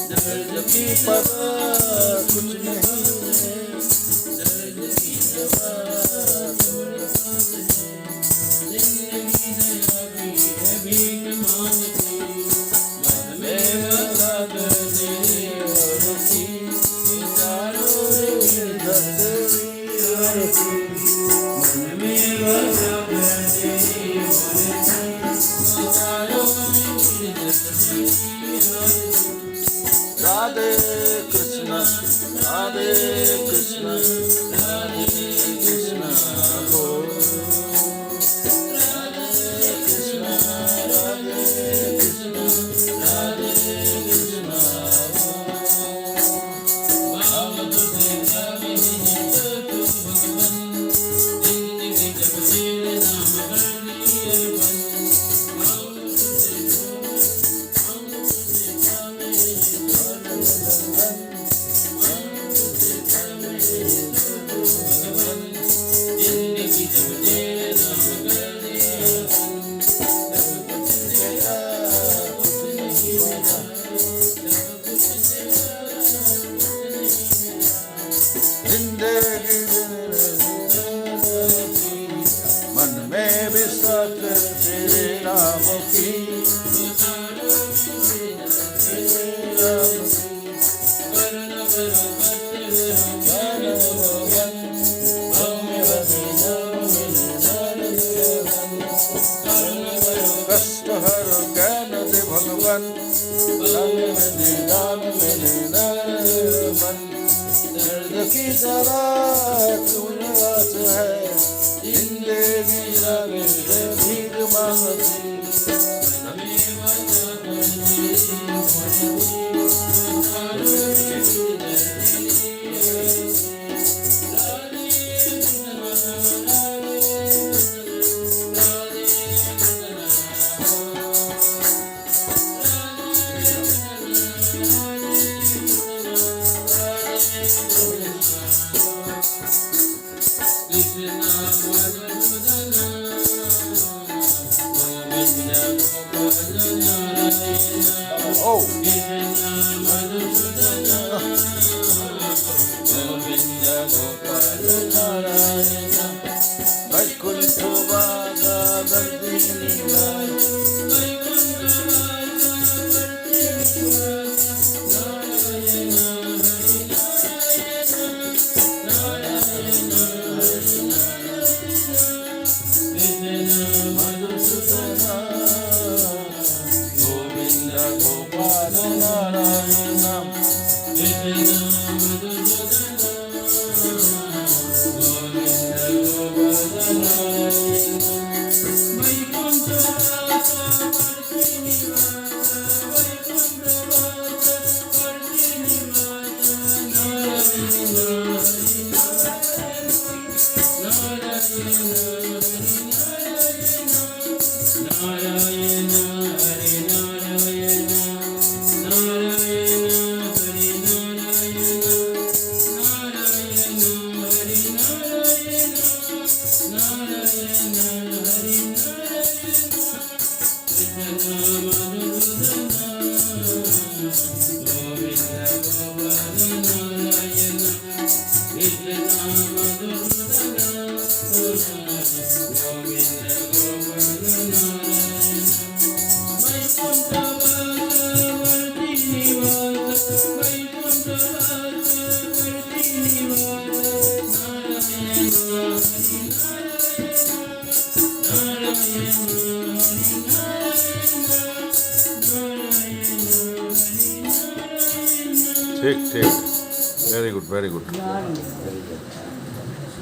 दर्द की परवाह कुछ नहीं है, दर्द की दवा थोड़ा सांस है, जिंदगी दया भी है भीख मांगती, मन में बसा कर तेरे और की चारों दर्द भी मन में बसा कर तेरे और की चारों राधे कृष्ण राधे कृष्ण राधे कृष्ण हो, राधे कृष्ण राधे कृष्ण राधे कृष्ण हो। भाव तुझे जावे तो तू भगवन, जिंदगी जब तेरे नाम कर दिए बन, भाव तुझे जावे जिंदगी जब तेरे नाम कर दिया जिंदगी मन में विश्वास तेरे नाम की, कष्ट हर ज्ञान दे भगवान, दान मेरे मन, दर्द की दवा तुम आस है, जिंदगी जावे भीख मांगती, Oh. ठीक ठीक, वेरी गुड वेरी गुड।